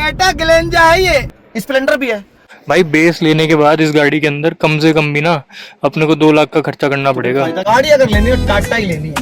Toyota Glanza है, ये Splendor भी है भाई। बेस लेने के बाद इस गाड़ी के अंदर कम से कम भी ना अपने को 2 लाख का खर्चा करना पड़ेगा। गाड़ी अगर लेनी है टाटा ही लेनी है।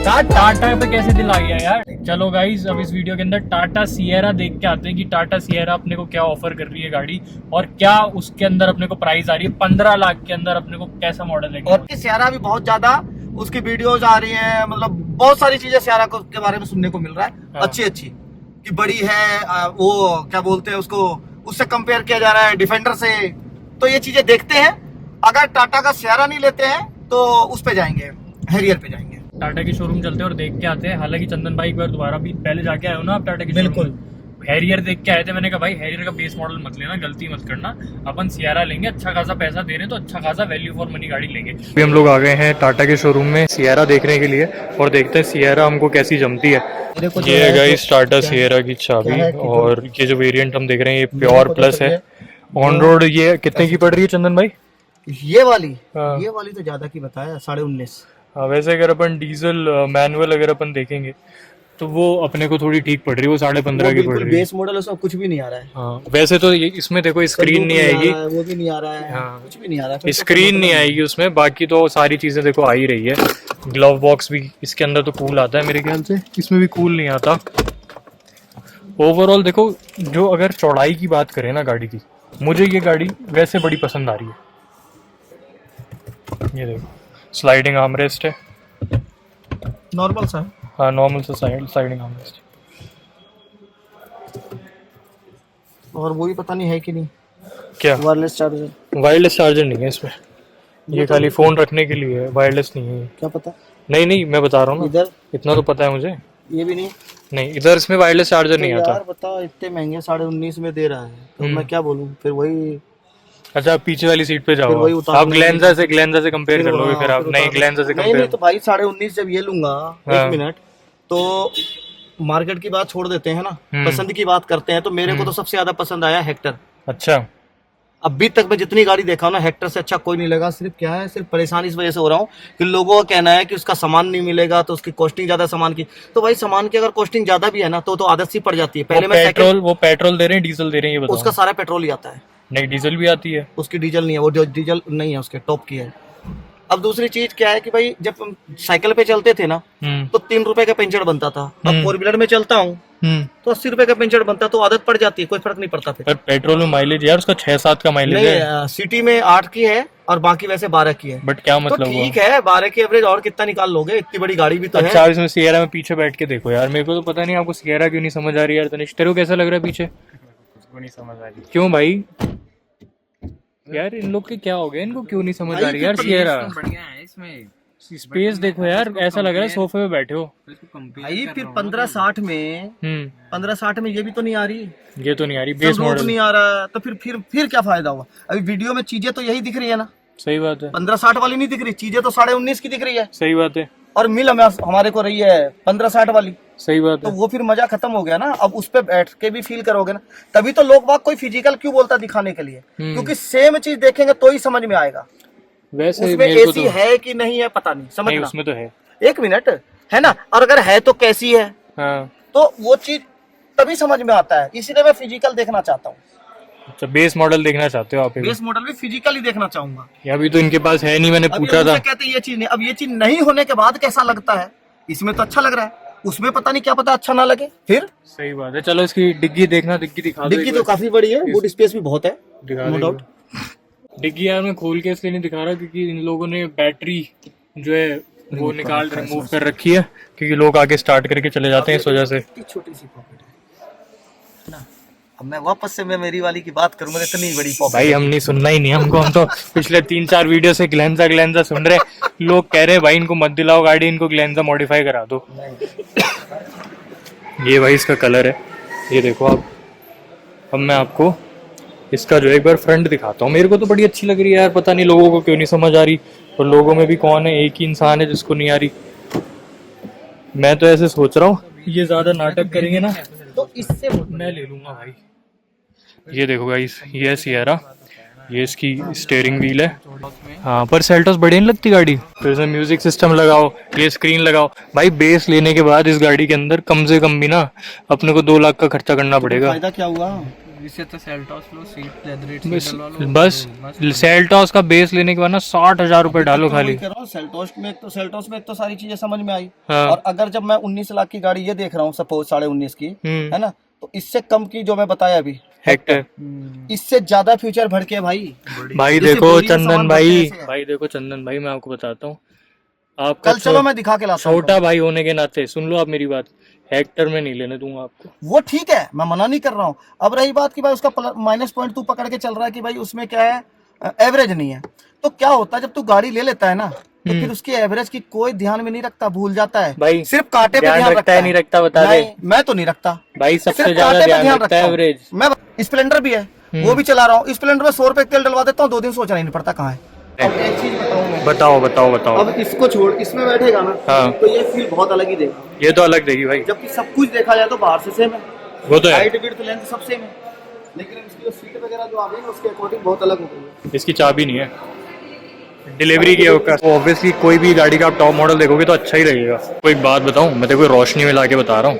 टाटा पे कैसे दिल आ गया यार। चलो गाइस, अब इस वीडियो के अंदर टाटा सिएरा देख के आते हैं कि टाटा सिएरा अपने को क्या ऑफर कर रही है गाड़ी, और क्या उसके अंदर अपने को प्राइस आ रही है। 15 लाख के अंदर अपने को कैसा मॉडल है। और सियारा भी बहुत ज्यादा उसकी वीडियोज आ रही है, मतलब बहुत सारी चीजें सियारा के बारे में सुनने को मिल रहा है। हाँ। अच्छी कि बड़ी है, वो क्या बोलते हैं उसको, उससे कंपेयर किया जा रहा है डिफेंडर से। तो ये चीजें देखते हैं। अगर टाटा का सियारा नहीं लेते हैं तो उस पे जाएंगे, हैरियर पे जाएंगे। टाटा के शोरूम चलते हैं और देख के आते हैं। हालांकि चंदन भाई एक बार दोबारा भी पहले जाके आए हो ना आप टाटा के शोरूम में? हैरियर देख के आए थे। मैंने कहा भाई हैरियर का बेस मॉडल मत लेना, गलती मत करना, अपन सियारा लेंगे। अच्छा खासा पैसा दे रहे हैं तो अच्छा खासा वैल्यू फॉर मनी गाड़ी लेंगे। अभी हम लोग आ गए हैं टाटा के शोरूम में सियारा देखने के लिए, और देखते हैं सियारा हमको कैसी जमती है। ये है गाइस टाटा सिएरा की चाबी, और ये जो वेरिएंट हम देख रहे हैं ये प्योर प्लस है ऑन रोड। ये कितने की पड़ रही है चंदन भाई? ये वाली हाँ। ये वाली तो ज्यादा की बताया, 19.5। हाँ, वैसे अगर अपन डीजल मैनुअल अगर अपन देखेंगे तो वो अपने को थोड़ी ठीक पड़ रही है, वो 15.5 की पड़ रही है। बेस मॉडल उसमें कुछ भी नहीं आ रहा है। हाँ, वैसे तो ये इसमें देखो स्क्रीन नहीं आएगी, वो भी नहीं आ रहा है। हाँ, कुछ भी नहीं आ रहा है, स्क्रीन नहीं आएगी उसमें। बाकी तो सारी चीजें देखो आ ही रही है। ग्लव बॉक्स भी इसके अंदर तो कूल आता है मेरे ख्याल से, इसमें भी कूल नहीं आता। ओवरऑल देखो, जो अगर चौड़ाई की बात करें ना गाड़ी की, मुझे ये गाड़ी वैसे बड़ी पसंद आ रही है। ये देखो स्लाइडिंग आर्मरेस्ट है, नॉर्मल सा। हाँ नॉर्मल सा स्लाइडिंग आर्मरेस्ट। और वो भी पता नहीं है कि नहीं, क्या वायरलेस चार्जर? वायरलेस चार्जर नहीं है इसमें, ये खाली फोन रखने के लिए है, वायरलेस नहीं है। क्या पता? नहीं मैं बता रहा हूँ ना, इधर इतना तो पता है मुझे। ये भी नहीं। नहीं, इधर इसमें वायरलेस चार्जर नहीं आता। यार बता, इतने महंगे 19.5 में दे रहा है तो मैं क्या बोलूं फिर? वही। अच्छा, आप पीछे वाली सीट पे फिर जाओ, वही आप ग्लेंजा से कंपेयर कर लोगे फिर आप। नहीं, ग्लेंजा से नहीं कंपेयर तो भाई 19.5 जब ये लूंगा, हाँ। 1 मिनट, तो मार्केट की बात छोड़ देते हैं ना, पसंद की बात करते हैं। तो मेरे को तो सबसे ज्यादा पसंद आया हेक्टर। अच्छा, अभी तक मैं जितनी गाड़ी देखा हूं ना, हेक्टर से अच्छा कोई नहीं लगा। सिर्फ क्या है, सिर्फ परेशान इस वजह से हो रहा हूँ कि लोगों का कहना है कि उसका सामान नहीं मिलेगा, तो उसकी कॉस्टिंग ज्यादा सामान की। तो भाई सामान की अगर कॉस्टिंग ज्यादा भी है ना तो आदत सी पड़ जाती है। पहले मैं वो पेट्रोल दे रहे हैं डीजल दे रहे हैं, ये बताओ। उसका सारा पेट्रोल ही आता है। नहीं, डीजल भी आती है। उसकी डीजल नहीं है, वो डीजल नहीं है, उसके टॉप की है। अब दूसरी चीज क्या है कि भाई जब हम साइकिल पे चलते थे ना तो 3 रुपए का पंचर बनता था। अब 4 व्हीलर में चलता हूँ तो 80 रुपए का पंचर बनता, तो आदत पड़ जाती है, कोई फर्क नहीं पड़ता फिर। पर पेट्रोल में माइलेज यार उसका 6-7 का माइलेज है। नहीं, सिटी में 8 की है और बाकी वैसे 12 की है। बट क्या तो मतलब ठीक है, 12 की एवरेज और कितना निकाल लोगे, इतनी बड़ी गाड़ी भी तो है। अच्छा, इसमें सिएरा में पीछे बैठ के देखो यार, मेरे को तो पता नहीं आपको सिएरा क्यों नहीं समझ आ रही यार। तनिष, तेरे को कैसा लग रहा है पीछे? कुछ नहीं समझ आ रही। क्यों भाई? यार इन लोग के क्या हो गया, इनको क्यों नहीं समझ आ रही यार सिएरा? बढ़िया है इसमें, स्पेस देखो यार, ऐसा लग रहा है सोफे पे बैठे हो। भाई फिर 1560 में 1560 में ये भी तो नहीं आ रही, ये तो नहीं आ रही, बेस मॉडल नहीं आ रहा, तो फिर क्या फायदा हुआ? अभी वीडियो में चीजें तो यही दिख रही है ना। सही बात है, 1560 वाली नहीं दिख रही, चीजें तो 19.5 की दिख रही है। सही बात है। और मिल हमारे को रही है 1560 वाली। सही बात तो है। वो फिर मजा खत्म हो गया ना। अब उस पे बैठ के भी फील करोगे ना, तभी तो लोग बाग कोई फिजिकल क्यों बोलता दिखाने के लिए, क्योंकि सेम चीज देखेंगे तो ही समझ में आएगा। वैसे उसमें मेरे को एसी तो है कि नहीं है पता नहीं, समझना। नहीं, उसमें तो है। 1 मिनट है ना, और अगर है तो कैसी है, हाँ। तो वो चीज तभी समझ में आता है। इसीलिए मैं फिजिकल देखना चाहता हूँ। अच्छा, बेस मॉडल देखना चाहते हो आप? बेस मॉडल भी फिजिकली देखना चाहूंगा। अभी तो इनके पास है नहीं, मैंने पूछा था। कहते हैं ये चीज नहीं। अब ये चीज नहीं होने के बाद कैसा लगता है? इसमें तो अच्छा लग रहा है, उसमें पता नहीं क्या पता अच्छा ना लगे फिर। सही बात है। चलो इसकी डिग्गी देखना, डिग्गी दिखा दो। डिग्गी तो काफी बड़ी है, बूट स्पेस भी बहुत है, नो डाउट। डिग्गी यार मैं खोल के इसलिए नहीं दिखा रहा क्योंकि इन लोगों ने बैटरी जो है वो रिमूव कर रखी है, क्योंकि लोग आगे स्टार्ट करके चले जाते हैं इस वजह से। छोटी सी पॉकेट है ना। अब मैं वापस से मेरी वाली की बात करूंगा, इतनी बड़ी पॉकेट। भाई हम नहीं सुनना ही नहीं हमको, हम तो पिछले 3-4 वीडियो से ग्लेंजा सुन रहे। लोग कह रहे भाई इनको मत दिलाओ गाड़ी, इनको ग्लेंजा मॉडिफाई करा दो। ये भाई इसका कलर है, ये देखो आप। अब मैं आपको इसका जो एक बार फ्रंट दिखाता हूँ। मेरे को तो बड़ी अच्छी लग रही है यार, पता नहीं लोगों को क्यों नहीं समझ आ रही। और लोगों में भी कौन है, एक ही इंसान है जिसको नहीं आ रही। मैं तो ऐसे सोच रहा हूँ ये ज्यादा नाटक करेंगे ना तो इससे मैं ले लूंगा भाई। ये देखो गाइस, ये है सिएरा, ये इसकी स्टीयरिंग व्हील है। हाँ, पर सेल्टोस बड़ी नहीं लगती गाड़ी। फिर से म्यूजिक सिस्टम लगाओ, ये स्क्रीन लगाओ। भाई बेस लेने के बाद इस गाड़ी के अंदर कम से कम भी ना अपने को 2 लाख का खर्चा करना पड़ेगा। फायदा क्या हुआ? इससे तो सेल्टॉस लो, सीट लेदर बस सेल्टॉस का बेस लेने के बाद ना 60,000 रुपए डालो खाली। सेल्टोस में एक तो सारी चीजें समझ में आई। हाँ। और अगर जब मैं 19 लाख की गाड़ी ये देख रहा हूँ, सपोज 19.5 की है ना, तो इससे कम की जो मैं बताया अभी हेक्टर, इससे ज्यादा फ्यूचर भड़ के भाई देखो चंदन भाई देखो चंदन भाई, मैं आपको बताता हूँ। आप कल चलो मैं दिखा के लाता हूँ। छोटा भाई होने के नाते सुन लो आप मेरी बात, हेक्टर में नहीं लेने दूंगा आपको। वो ठीक है, मैं मना नहीं कर रहा हूँ। अब रही बात की भाई उसका माइनस पॉइंट तू पकड़ के चल रहा है कि भाई उसमें क्या है, एवरेज नहीं है। तो क्या होता है जब तू गाड़ी ले लेता है ना, तो फिर उसकी एवरेज की कोई ध्यान में नहीं रखता, भूल जाता है भाई। सिर्फ कांटे पे ध्यान रखता है। नहीं रखता, बता दे। मैं तो नहीं रखता भाई, सबसे ज्यादा ध्यान रखता है एवरेज। मैं स्प्लेंडर भी है, वो भी चला रहा हूँ। स्प्लेंडर में 100 रुपए तेल डलवा देता हूँ, 2 दिन सोचना ही नहीं पड़ता कहाँ है। अब एक चीज बताऊँ मैं। बताओ। अब इसको छोड़, इसमें बैठेगा ना, हाँ। तो ये फील बहुत अलग ही देगा। ये तो अलग देगी भाई, जबकि सब कुछ देखा जाए तो बाहर से सेम है, वो तो है। हाइट विड्थ लेंथ सब सेम है, लेकिन इसकी जो सीट वगैरह जो आ गई है उसके अकॉर्डिंग बहुत अलग हो गई है। इसकी चाबी नहीं है डिलीवरी की। ऑब्वियसली कोई भी गाड़ी का आप टॉप मॉडल देखोगे तो अच्छा ही लगेगा। कोई एक बात बताऊं, मैं देखो रोशनी में लाके बता रहा हूँ,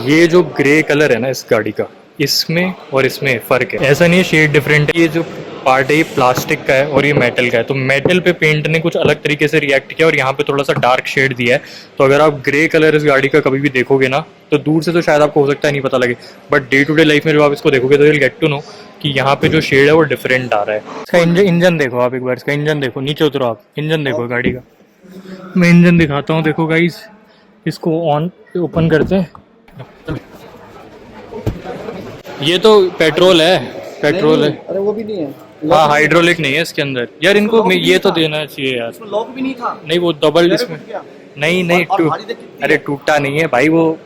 ये जो ग्रे कलर है ना इस गाड़ी का, इसमें और इसमें फर्क है। ऐसा नहीं है शेड डिफरेंट है, ये जो पार्ट है ये प्लास्टिक का है और ये मेटल का है। तो मेटल पे पेंट ने कुछ अलग तरीके से रिएक्ट किया और यहाँ पे थोड़ा सा डार्क शेड दिया है। तो अगर आप ग्रे कलर इस गाड़ी का कभी भी देखोगे ना, तो दूर से तो शायद आपको हो सकता है नहीं पता लगे, but day to day life में जब आप इसको देखोगे तो you'll get to know कि यहाँ पे जो शेड है वो डिफरेंट आ रहा है। इसका इंजन देखो आप एक बार, इसका इंजन देखो, नीचे उतरो आप, इंजन देखो गाड़ी का। मैं इंजन दिखाता हूँ, देखो गाइस, इसको ऑन ओपन करते हैं। ये तो पेट्रोल है। अरे वो भी नहीं है। हाँ, हाइड्रोलिक नहीं है इसके अंदर यार। इनको ये तो देना चाहिए यार। इसमें लॉक भी नहीं था। नहीं, वो डबल इसमें नहीं अरे टूटा नहीं है भाई, वो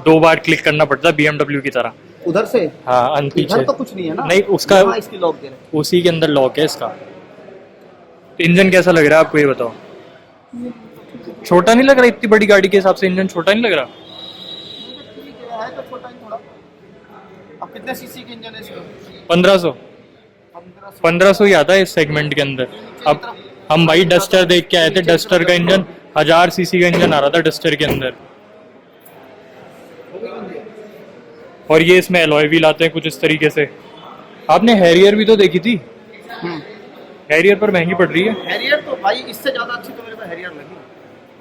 2 बार क्लिक करना पड़ता है BMW की तरह। उधर से? हाँ, पीछे तो कुछ नहीं है ना। नहीं, उसका इसकी लॉक दे रहे, उसी के अंदर लॉक है इसका। इंजन कैसा लग रहा है आपको ये बताओ? छोटा नहीं लग रहा? इतनी बड़ी गाड़ी के हिसाब से इंजन छोटा नहीं लग रहा? है तो छोटा ही थोड़ा। अब कितने सीसी के इंजन है इसमें? 1500 ही आता है इस सेगमेंट के अंदर। अब हम भाई डस्टर देख के आए थे, डस्टर का इंजन 1000 सीसी का इंजन आ रहा था डस्टर के अंदर। और ये इसमें एलॉय व्हील आते हैं कुछ इस तरीके से। आपने हैरियर भी तो देखी थी, हैरियर पर महंगी पड़ रही है। हैरियर तो भाई इससे ज्यादा अच्छी तो मेरे को हैरियर लगी,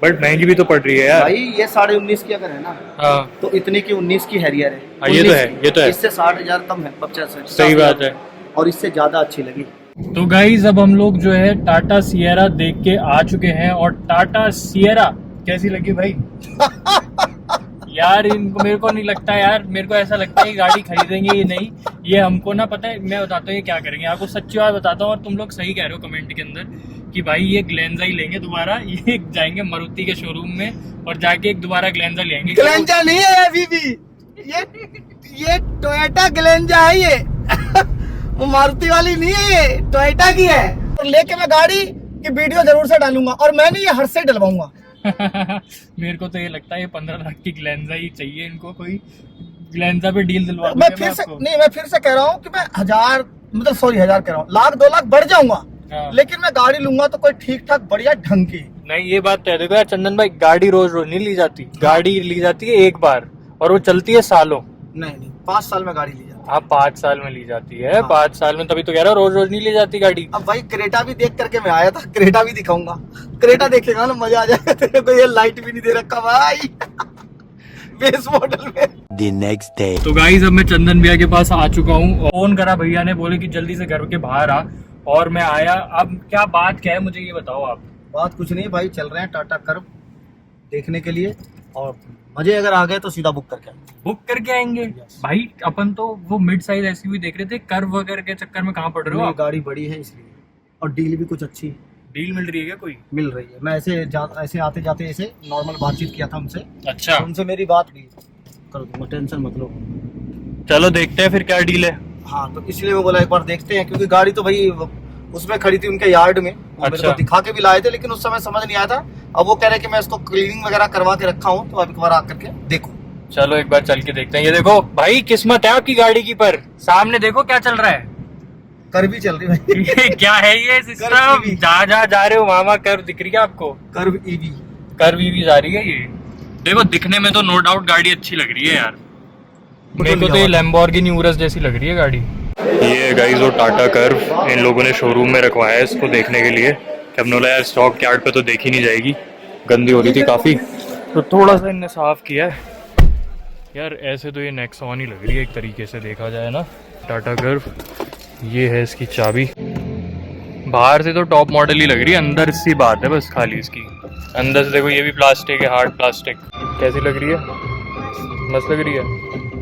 बट महंगी भी तो पड़ रही है यार भाई। ये 19.5 की अगर है ना, हाँ, तो इतने की 19 की हैरियर है। हाँ, ये तो है। इससे 60,000 कम है, 50 से। सही बात है, और इससे ज्यादा अच्छी लगी। तो गाइज अब हम लोग जो है टाटा सिएरा देख के आ चुके हैं। और टाटा सिएरा कैसी लगी भाई? यार इनको, मेरे को नहीं लगता यार, मेरे को ऐसा लगता है गाड़ी खरीदेंगे ये नहीं। ये हमको ना पता है, मैं बताता हूँ ये क्या करेंगे आपको, सच्ची बात बताता हूँ। और तुम लोग सही कह रहे हो कमेंट के अंदर कि भाई ये ग्लेंजा ही लेंगे दोबारा। ये जाएंगे मारुति के शोरूम में और जाके एक दोबारा ग्लेंजा लेंगे। ग्लेंजा नहीं है अभी भी, ये टोयोटा ग्लेंजा है ये। वो मारुति वाली नहीं है, ये टोयोटा की है। और लेके मैं गाड़ी की वीडियो जरूर से डालूंगा, और मैंने ये हर से डलवाऊंगा। मेरे को तो ये लगता है ये 15 लाख की ग्लेंजा ही चाहिए इनको। कोई ग्लेंजा पे डील दिलवा मैं फिर से कह रहा हूँ कि मैं 1000 कह रहा हूँ, 1,00,000 2 लाख बढ़ जाऊंगा, लेकिन मैं गाड़ी लूंगा तो कोई ठीक ठाक बढ़िया ढंग की। नहीं, ये बात तय देखो यार चंदन भाई, गाड़ी रोज रोज नहीं ली जाती। गाड़ी ली जाती है एक बार और वो चलती है सालों। नहीं 5 साल में गाड़ी ली जाती है। हाँ, 5 साल में ली जाती है। 5 साल में, तभी तो कह रहा हूँ रोज रोज नहीं ली जाती गाड़ी। अब भाई क्रेटा भी देख करके मैं आया था, क्रेटा भी दिखाऊंगा। क्रेटा देखेगा ना मजा आ जाएगा तेरे को। ये लाइट भी नहीं दे रखा भाई बेस मॉडल में। The next day. तो गाइस अब मैं चंदन भैया के पास आ चुका हूँ। फोन करा भैया ने, बोले कि जल्दी से घर के बाहर आ, और मैं आया। अब क्या बात क्या है मुझे ये बताओ आप। बात कुछ नहीं भाई, चल रहे हैं टाटा कर्व देखने के लिए, और मजे अगर आ गए तो सीधा बुक करके आएंगे। भाई अपन तो वो मिड साइज एसयूवी देख रहे थे, कर्व वगैरह के चक्कर में कहाँ पड़ रहे हो आप? गाड़ी बड़ी है इसलिए, और डील भी कुछ अच्छी डील मिल रही है क्या? कोई मिल रही है। मैं ऐसे आते जाते ऐसे नॉर्मल बातचीत किया था उनसे। अच्छा, उनसे मेरी बात भी कर दूंगा, टेंशन मत लो। चलो देखते हैं फिर क्या डील है। हाँ, तो इसलिए मैं बोला एक बार देखते हैं, क्योंकि गाड़ी तो भाई उसमें खड़ी थी उनके यार्ड में। मेरे को दिखा के भी लाए थे, लेकिन उस समय समझ नहीं आया था। अब वो कह रहे कि मैं इसको क्लीनिंग वगैरह करवा के रखा हूँ, तो अब एक बार आकर के देखो। चलो एक बार चल के देखते हैं। ये देखो भाई, किस्मत है आपकी गाड़ी की, पर सामने देखो क्या चल रहा है। कर्व भी चल रही भाई। ये क्या है ये सिस्टम? EV। जहाँ जहाँ जा रहे हो वहाँ कर्व दिख रही है आपको? Curvv EV. कर्व ईवी जा रही है ये। देखो दिखने में तो नो डाउट गाड़ी अच्छी लग रही है यार, मेरे को तो ये लैम्बोर्गिनी यूरस जैसी लग रही है गाड़ी। ये गाइस वो टाटा कर्व इन लोगों ने शोरूम में रखवाया है इसको देखने के लिए। हमने बोला यार स्टॉक यार्ड पे तो देखी नहीं जाएगी, गंदी हो रही थी काफ़ी, तो थोड़ा सा इनने साफ किया है यार। ऐसे तो ये नेक्सॉन ही लग रही है एक तरीके से देखा जाए ना, टाटा कर्व। ये है इसकी चाबी। बाहर से तो टॉप मॉडल ही लग रही है, अंदर सी बात है बस खाली इसकी। अंदर से देखो ये भी प्लास्टिक है, हार्ड प्लास्टिक। कैसी लग रही है? मस्त लग रही है।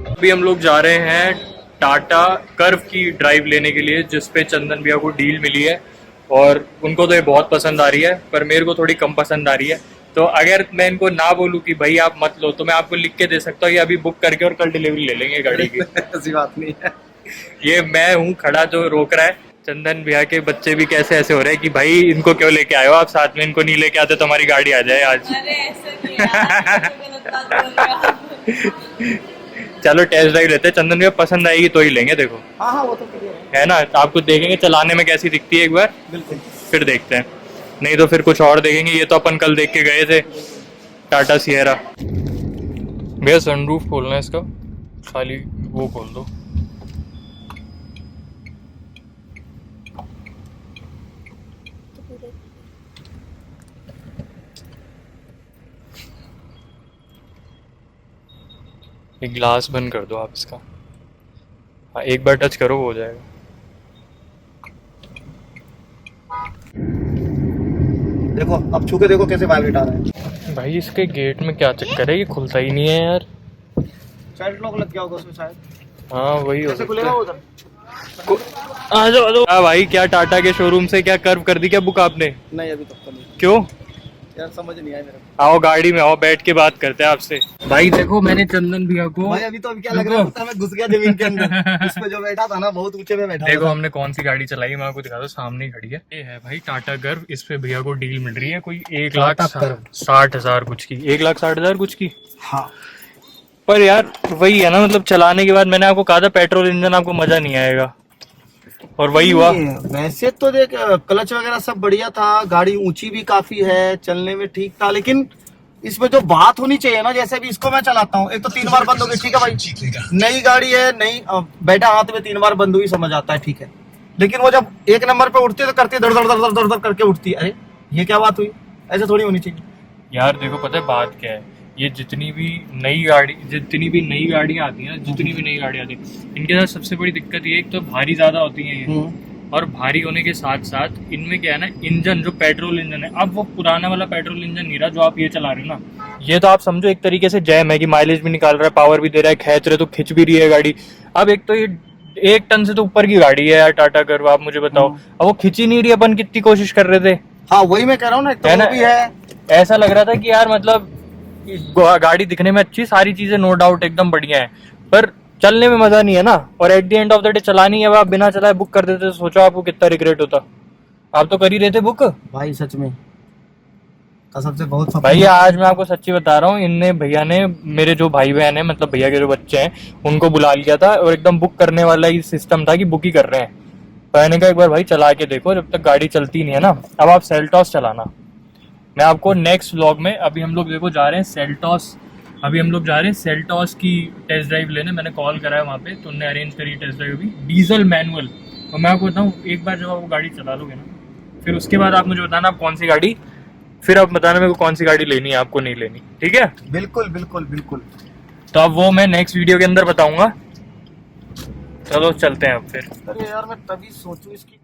अभी हम लोग जा रहे हैं टाटा कर्व की ड्राइव लेने के लिए, जिसपे चंदन भैया को डील मिली है और उनको तो ये बहुत पसंद आ रही है, पर मेरे को थोड़ी कम पसंद आ रही है। तो अगर मैं इनको ना बोलूँ कि भाई आप मत लो, तो मैं आपको लिख के दे सकता हूँ ये अभी बुक करके और कल डिलीवरी ले लेंगे गाड़ी की। ऐसी बात नहीं है। ये मैं हूँ खड़ा जो रोक रहा है। चंदन भैया के बच्चे भी कैसे ऐसे हो रहे हैं कि भाई इनको क्यों लेके आए हो आप साथ में, इनको नहीं लेके आते तो हमारी गाड़ी आ जाए आज। अरे ऐसा नहीं यार, चलो टेस्ट ड्राइव लेते हैं, चंदन भैया पसंद आएगी तो ही लेंगे। देखो हाँ वो तो क्लियर है। है ना, आपको देखेंगे चलाने में कैसी दिखती है एक बार, बिल्कुल। फिर देखते हैं, नहीं तो फिर कुछ और देखेंगे। ये तो अपन कल देख के गए थे टाटा सिएरा। भैया सनरूफ खोलना है इसका, खाली वो खोल दो। एक ग्लास बंद कर दो आप इसका। हाँ एक बार टच करो वो हो जाएगा। देखो अब छू के देखो कैसे वाइब्रेट आ रहा है। भाई इसके गेट में क्या चक्कर है, ये खुलता ही नहीं है यार। शायद लॉक लग गया होगा उसमें शायद। हाँ वही हो कैसे सकता खुलेगा है। वो उधर? आ जाओ। हाँ भाई क्या टाटा के शोरूम से क्या कर्व कर दी क्या बुक आपने? नहीं अभी तक तो नहीं क्यों? यार, समझ नहीं आया मेरे को। आओ गाड़ी में आओ, बैठ के बात करते हैं आपसे। भाई देखो मैंने चंदन भैया को, भाई अभी तो अभी क्या लग रहा है, मैं घुस गया जमीन के अंदर। उस पे जो बैठा था ना बहुत ऊंचे पे बैठा देखो था। हमने कौन सी गाड़ी चलाई, मैं आपको दिखा दो, सामने ही खड़ी है। ये है भाई टाटा कर्व, इस पे भैया को डील मिल रही है कोई 1,60,000 कुछ की, 1,60,000 कुछ की। हाँ पर यार वही है ना, मतलब चलाने के बाद मैंने आपको कहा था पेट्रोल इंजन आपको मजा नहीं आएगा, और वही हुआ। वैसे तो देख क्लच वगैरह सब बढ़िया था, गाड़ी ऊंची भी काफी है, चलने में ठीक था, लेकिन इसमें जो बात होनी चाहिए ना, जैसे भी इसको मैं चलाता हूँ, एक तो 3 बार बंद हो गई, ठीक है भाई नई गाड़ी है, नई बैठा हाथ में 3 बार बंद हुई समझ आता है, ठीक है। लेकिन वो जब 1 नंबर पे उठती है तो करती है धड़ धड़ धड़ धड़ धड़ करके उठती है। अरे ये क्या बात हुई, ऐसे थोड़ी होनी चाहिए यार। देखो पता है बात क्या है, ये जितनी भी नई गाड़ियां आती हैं, जितनी भी नई गाड़ी आती है, इनके साथ सबसे बड़ी दिक्कत ये, एक तो भारी ज्यादा होती है ये, और भारी होने के साथ साथ इनमें क्या है ना, इंजन जो पेट्रोल इंजन है, अब वो पुराना वाला पेट्रोल इंजन नहीं रहा जो आप ये चला रहे हो ना। ये तो आप समझो एक तरीके से जैम है कि माइलेज भी निकाल रहा है, पावर भी दे रहा है, खींच रहे तो खिंच भी रही है गाड़ी। अब एक तो ये 1 टन से तो ऊपर की गाड़ी है यार टाटा कर्व, आप मुझे बताओ, अब वो खिंच ही नहीं रही, अपन कितनी कोशिश कर रहे थे। हाँ वही मैं कह रहा हूँ ना, तो वो भी है। ऐसा लग रहा था कि यार मतलब गाड़ी दिखने में अच्छी, सारी चीजें नो डाउट एकदम बढ़िया है, पर चलने में मजा नहीं है ना। और at the end of the day चलानी है, अब आप बिना चलाए बुक कर देते तो सोचो आपको कितना रिग्रेट होता। आप तो कर ही रहे थे बुक भाई, सच में कसम से बहुत भाई। आज मैं आपको सच्ची बता रहा हूँ, इनने भैया ने मेरे जो भाई बहन है, मतलब भैया के जो बच्चे हैं, उनको बुला लिया था और एकदम बुक करने वाला ही सिस्टम था कि बुक ही कर रहे हैं। तो मैंने कहा एक बार भाई चला के देखो, जब तक गाड़ी चलती नहीं है ना। अब आप सेल्टॉस चलाना, मैं आपको नेक्स्ट व्लॉग में, अभी हम लोग देखो जा रहे हैं सेल्टॉस, की टेस्ट ड्राइव लेने। मैंने कॉल करा है वहाँ पे, तो उन्होंने अरेंज करी टेस्ट ड्राइव भी, डीजल मैनुअल। तो मैं आपको बताऊँ, एक बार जब आप वो गाड़ी चला लोगे ना, फिर उसके बाद आप मुझे बताना आप कौन सी गाड़ी, फिर आप बताना मेरे को कौन सी गाड़ी लेनी है, आपको नहीं लेनी, ठीक है? बिल्कुल बिल्कुल बिल्कुल। तो अब वो मैं नेक्स्ट वीडियो के अंदर बताऊंगा। चलो चलते हैं अब फिर। अरे यार मैं तभी सोचूं इसकी